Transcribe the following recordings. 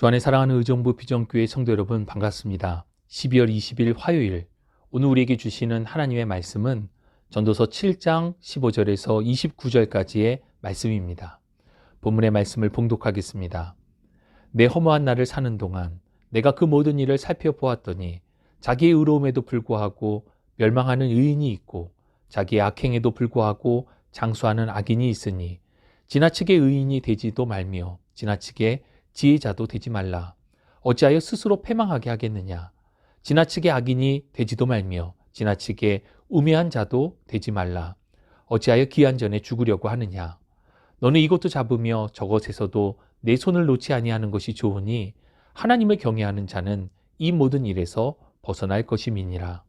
주 안에 사랑하는 의정부 비전교회 성도 여러분 반갑습니다. 12월 20일 화요일, 오늘 우리에게 주시는 하나님의 말씀은 전도서 7장 15절에서 29절까지의 말씀입니다. 본문의 말씀을 봉독하겠습니다. 내 허무한 날을 사는 동안 내가 그 모든 일을 살펴보았더니 자기의 의로움에도 불구하고 멸망하는 의인이 있고 자기의 악행에도 불구하고 장수하는 악인이 있으니 지나치게 의인이 되지도 말며 지나치게 지혜자도 되지 말라. 어찌하여 스스로 패망하게 하겠느냐. 지나치게 악인이 되지도 말며 지나치게 우매한 자도 되지 말라. 어찌하여 기한 전에 죽으려고 하느냐. 너는 이것도 잡으며 저것에서도 내 손을 놓지 아니하는 것이 좋으니 하나님을 경외하는 자는 이 모든 일에서 벗어날 것임이니라.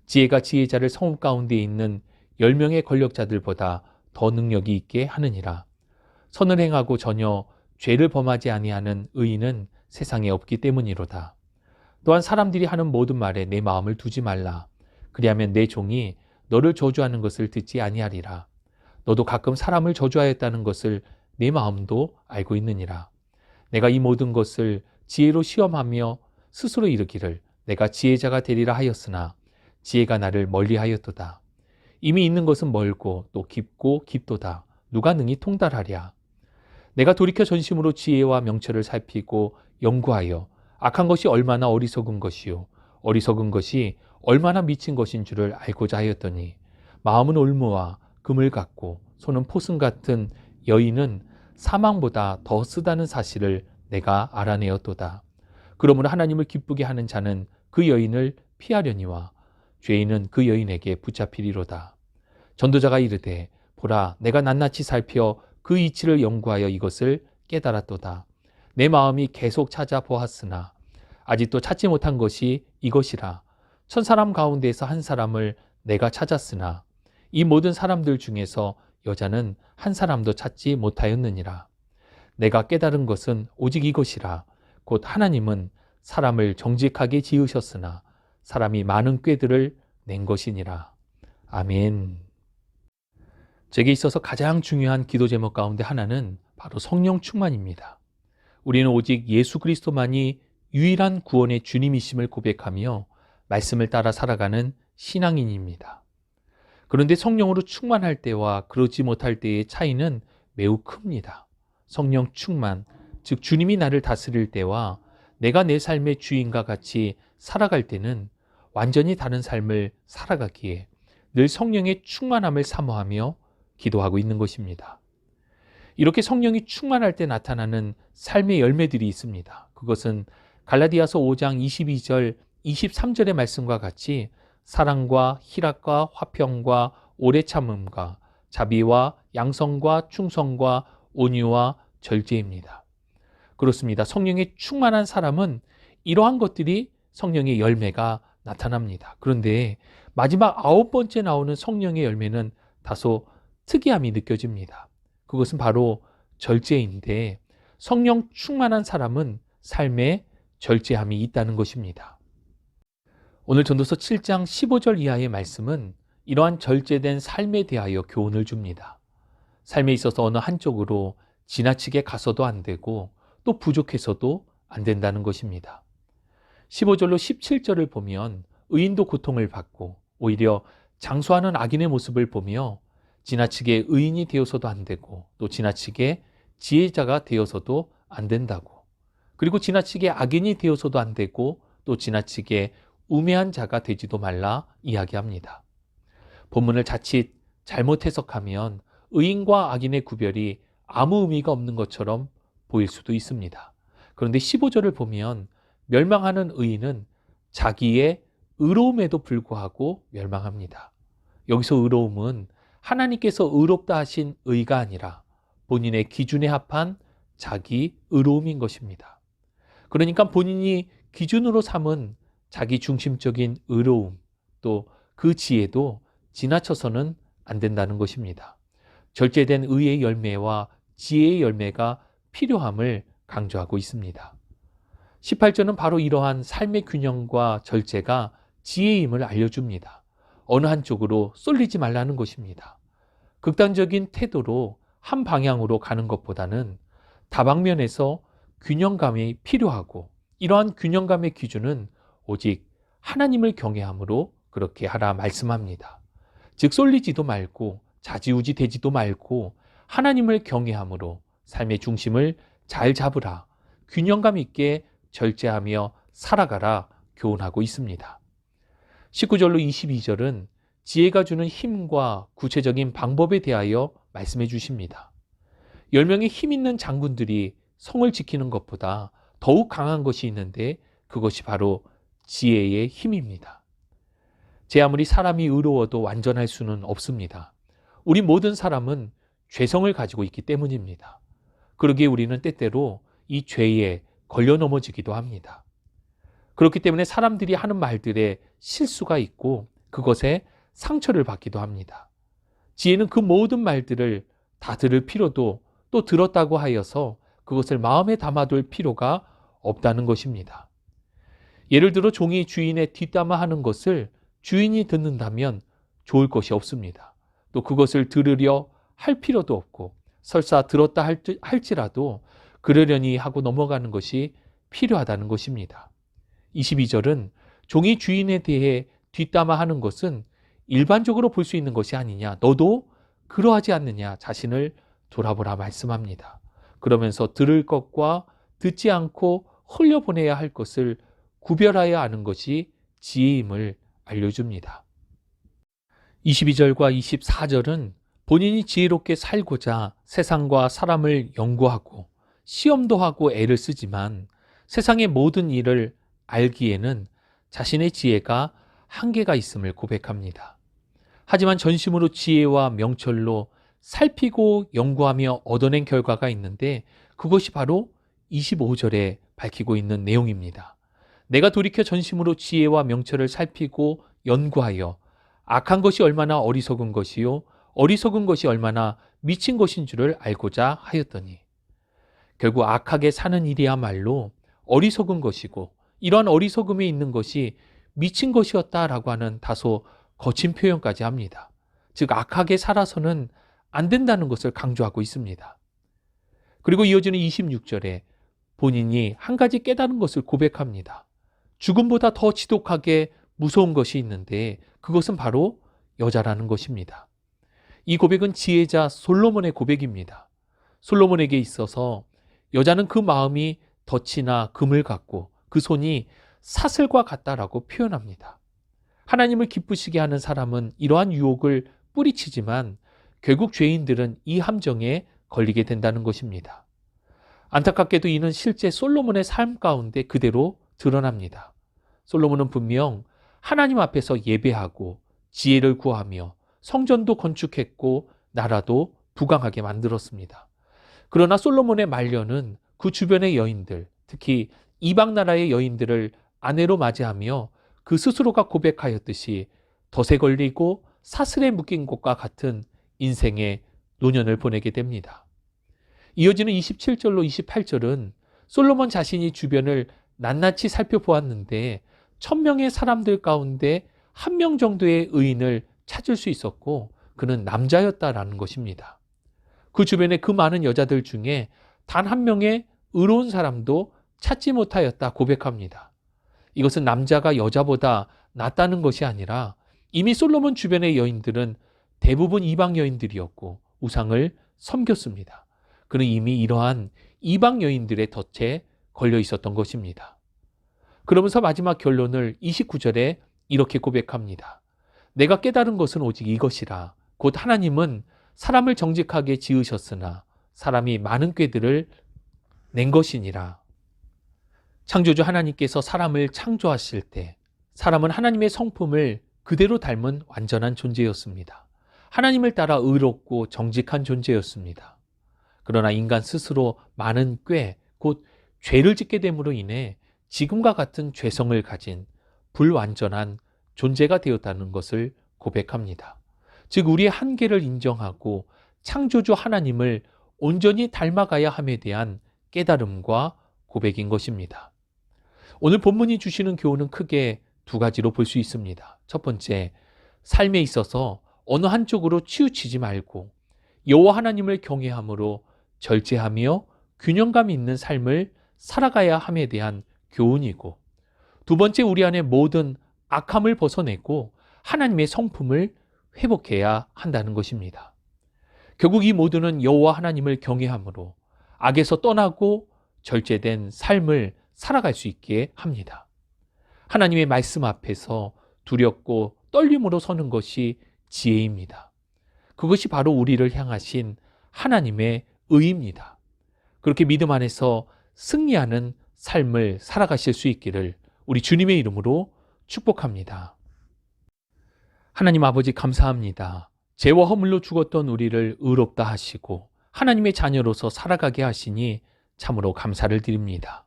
지혜가 지혜자를 성읍 가운데 있는 10명의 권력자들보다 더 능력이 있게 하느니라. 선을 행하고 전혀 죄를 범하지 아니하는 의인은 세상에 없기 때문이로다. 또한 사람들이 하는 모든 말에 내 마음을 두지 말라. 그리하면 내 종이 너를 저주하는 것을 듣지 아니하리라. 너도 가끔 사람을 저주하였다는 것을 내 마음도 알고 있느니라. 내가 이 모든 것을 지혜로 시험하며 스스로 이르기를 내가 지혜자가 되리라 하였으나 지혜가 나를 멀리하였도다. 이미 있는 것은 멀고 또 깊고 깊도다. 누가 능히 통달하랴. 내가 돌이켜 전심으로 지혜와 명철을 살피고 연구하여 악한 것이 얼마나 어리석은 것이요 어리석은 것이 얼마나 미친 것인 줄을 알고자 하였더니 마음은 올무와 금을 같고 손은 포승 같은 여인은 사망보다 더 쓰다는 사실을 내가 알아내었도다. 그러므로 하나님을 기쁘게 하는 자는 그 여인을 피하려니와 죄인은 그 여인에게 붙잡히리로다. 전도자가 이르되 보라 내가 낱낱이 살펴 그 이치를 연구하여 이것을 깨달았도다. 내 마음이 계속 찾아보았으나 아직도 찾지 못한 것이 이것이라. 1000사람 가운데에서 한 사람을 내가 찾았으나 이 모든 사람들 중에서 여자는 한 사람도 찾지 못하였느니라. 내가 깨달은 것은 오직 이것이라. 곧 하나님은 사람을 정직하게 지으셨으나 사람이 많은 꾀들을 낸 것이니라. 아멘. 제게 있어서 가장 중요한 기도 제목 가운데 하나는 바로 성령 충만입니다. 우리는 오직 예수 그리스도만이 유일한 구원의 주님이심을 고백하며 말씀을 따라 살아가는 신앙인입니다. 그런데 성령으로 충만할 때와 그러지 못할 때의 차이는 매우 큽니다. 성령 충만, 즉 주님이 나를 다스릴 때와 내가 내 삶의 주인과 같이 살아갈 때는 완전히 다른 삶을 살아가기에 늘 성령의 충만함을 사모하며 기도하고 있는 것입니다. 이렇게 성령이 충만할 때 나타나는 삶의 열매들이 있습니다. 그것은 갈라디아서 5장 22절, 23절의 말씀과 같이 사랑과 희락과 화평과 오래 참음과 자비와 양성과 충성과 온유와 절제입니다. 그렇습니다. 성령의 충만한 사람은 이러한 것들이 성령의 열매가 나타납니다. 그런데 마지막 9번째 나오는 성령의 열매는 다소 특이함이 느껴집니다. 그것은 바로 절제인데 성령 충만한 사람은 삶에 절제함이 있다는 것입니다. 오늘 전도서 7장 15절 이하의 말씀은 이러한 절제된 삶에 대하여 교훈을 줍니다. 삶에 있어서 어느 한쪽으로 지나치게 가서도 안 되고 또 부족해서도 안 된다는 것입니다. 15절로 17절을 보면 의인도 고통을 받고 오히려 장수하는 악인의 모습을 보며 지나치게 의인이 되어서도 안 되고 또 지나치게 지혜자가 되어서도 안 된다고, 그리고 지나치게 악인이 되어서도 안 되고 또 지나치게 우매한 자가 되지도 말라 이야기합니다. 본문을 자칫 잘못 해석하면 의인과 악인의 구별이 아무 의미가 없는 것처럼 보일 수도 있습니다. 그런데 15절을 보면 멸망하는 의인은 자기의 의로움에도 불구하고 멸망합니다. 여기서 의로움은 하나님께서 의롭다 하신 의가 아니라 본인의 기준에 합한 자기 의로움인 것입니다. 그러니까 본인이 기준으로 삼은 자기 중심적인 의로움, 또 그 지혜도 지나쳐서는 안 된다는 것입니다. 절제된 의의 열매와 지혜의 열매가 필요함을 강조하고 있습니다. 18절은 바로 이러한 삶의 균형과 절제가 지혜임을 알려줍니다. 어느 한쪽으로 쏠리지 말라는 것입니다. 극단적인 태도로 한 방향으로 가는 것보다는 다방면에서 균형감이 필요하고, 이러한 균형감의 기준은 오직 하나님을 경외함으로 그렇게 하라 말씀합니다. 즉 쏠리지도 말고 좌지우지 되지도 말고 하나님을 경외함으로 삶의 중심을 잘 잡으라, 균형감 있게 절제하며 살아가라 교훈하고 있습니다. 19절로 22절은 지혜가 주는 힘과 구체적인 방법에 대하여 말씀해 주십니다. 10명의 힘 있는 장군들이 성을 지키는 것보다 더욱 강한 것이 있는데 그것이 바로 지혜의 힘입니다. 제 아무리 사람이 의로워도 완전할 수는 없습니다. 우리 모든 사람은 죄성을 가지고 있기 때문입니다. 그러기에 우리는 때때로 이 죄에 걸려 넘어지기도 합니다. 그렇기 때문에 사람들이 하는 말들에 실수가 있고 그것에 상처를 받기도 합니다. 지혜는 그 모든 말들을 다 들을 필요도, 또 들었다고 하여서 그것을 마음에 담아둘 필요가 없다는 것입니다. 예를 들어 종이 주인의 뒷담화하는 것을 주인이 듣는다면 좋을 것이 없습니다. 또 그것을 들으려 할 필요도 없고, 설사 들었다 할지라도 그러려니 하고 넘어가는 것이 필요하다는 것입니다. 22절은 종이 주인에 대해 뒷담화하는 것은 일반적으로 볼 수 있는 것이 아니냐, 너도 그러하지 않느냐, 자신을 돌아보라 말씀합니다. 그러면서 들을 것과 듣지 않고 흘려보내야 할 것을 구별하여 아는 것이 지혜임을 알려줍니다. 22절과 24절은 본인이 지혜롭게 살고자 세상과 사람을 연구하고 시험도 하고 애를 쓰지만 세상의 모든 일을 알기에는 자신의 지혜가 한계가 있음을 고백합니다. 하지만 전심으로 지혜와 명철로 살피고 연구하며 얻어낸 결과가 있는데 그것이 바로 25절에 밝히고 있는 내용입니다. 내가 돌이켜 전심으로 지혜와 명철을 살피고 연구하여 악한 것이 얼마나 어리석은 것이요 어리석은 것이 얼마나 미친 것인 줄을 알고자 하였더니, 결국 악하게 사는 일이야말로 어리석은 것이고 이러한 어리석음에 있는 것이 미친 것이었다라고 하는 다소 거친 표현까지 합니다. 즉 악하게 살아서는 안 된다는 것을 강조하고 있습니다. 그리고 이어지는 26절에 본인이 한 가지 깨달은 것을 고백합니다. 죽음보다 더 지독하게 무서운 것이 있는데 그것은 바로 여자라는 것입니다. 이 고백은 지혜자 솔로몬의 고백입니다. 솔로몬에게 있어서 여자는 그 마음이 덫이나 금을 갖고 그 손이 사슬과 같다라고 표현합니다. 하나님을 기쁘시게 하는 사람은 이러한 유혹을 뿌리치지만 결국 죄인들은 이 함정에 걸리게 된다는 것입니다. 안타깝게도 이는 실제 솔로몬의 삶 가운데 그대로 드러납니다. 솔로몬은 분명 하나님 앞에서 예배하고 지혜를 구하며 성전도 건축했고 나라도 부강하게 만들었습니다. 그러나 솔로몬의 말년은 그 주변의 여인들, 특히 이방 나라의 여인들을 아내로 맞이하며 그 스스로가 고백하였듯이 덫에 걸리고 사슬에 묶인 것과 같은 인생의 노년을 보내게 됩니다. 이어지는 27절로 28절은 솔로몬 자신이 주변을 낱낱이 살펴보았는데 1000명의 사람들 가운데 1명 정도의 의인을 찾을 수 있었고 그는 남자였다라는 것입니다. 그 주변에 그 많은 여자들 중에 단 1명의 의로운 사람도 찾지 못하였다 고백합니다. 이것은 남자가 여자보다 낫다는 것이 아니라 이미 솔로몬 주변의 여인들은 대부분 이방 여인들이었고 우상을 섬겼습니다. 그는 이미 이러한 이방 여인들의 덫에 걸려 있었던 것입니다. 그러면서 마지막 결론을 29절에 이렇게 고백합니다. 내가 깨달은 것은 오직 이것이라. 곧 하나님은 사람을 정직하게 지으셨으나 사람이 많은 꾀들을 낸 것이니라. 창조주 하나님께서 사람을 창조하실 때 사람은 하나님의 성품을 그대로 닮은 완전한 존재였습니다. 하나님을 따라 의롭고 정직한 존재였습니다. 그러나 인간 스스로 많은 꾀, 곧 죄를 짓게 됨으로 인해 지금과 같은 죄성을 가진 불완전한 존재가 되었다는 것을 고백합니다. 즉 우리의 한계를 인정하고 창조주 하나님을 온전히 닮아가야 함에 대한 깨달음과 고백인 것입니다. 오늘 본문이 주시는 교훈은 크게 두 가지로 볼 수 있습니다. 첫 번째, 삶에 있어서 어느 한쪽으로 치우치지 말고 여호와 하나님을 경외함으로 절제하며 균형감 있는 삶을 살아가야 함에 대한 교훈이고, 두 번째, 우리 안에 모든 악함을 벗어내고 하나님의 성품을 회복해야 한다는 것입니다. 결국 이 모두는 여호와 하나님을 경외함으로 악에서 떠나고 절제된 삶을 살아갈 수 있게 합니다. 하나님의 말씀 앞에서 두렵고 떨림으로 서는 것이 지혜입니다. 그것이 바로 우리를 향하신 하나님의 의입니다. 그렇게 믿음 안에서 승리하는 삶을 살아가실 수 있기를 우리 주님의 이름으로 축복합니다. 하나님 아버지, 감사합니다. 죄와 허물로 죽었던 우리를 의롭다 하시고 하나님의 자녀로서 살아가게 하시니 참으로 감사를 드립니다.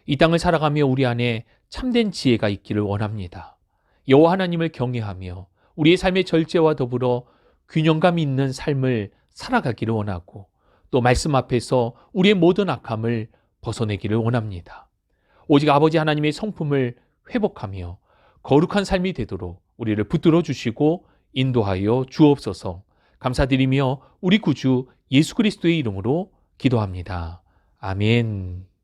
이 땅을 살아가며 우리 안에 참된 지혜가 있기를 원합니다. 여호와 하나님을 경외하며 우리의 삶의 절제와 더불어 균형감 있는 삶을 살아가기를 원하고, 또 말씀 앞에서 우리의 모든 악함을 벗어내기를 원합니다. 오직 아버지 하나님의 성품을 회복하며 거룩한 삶이 되도록 우리를 붙들어 주시고 인도하여 주옵소서. 감사드리며 우리 구주 예수 그리스도의 이름으로 기도합니다. 아멘.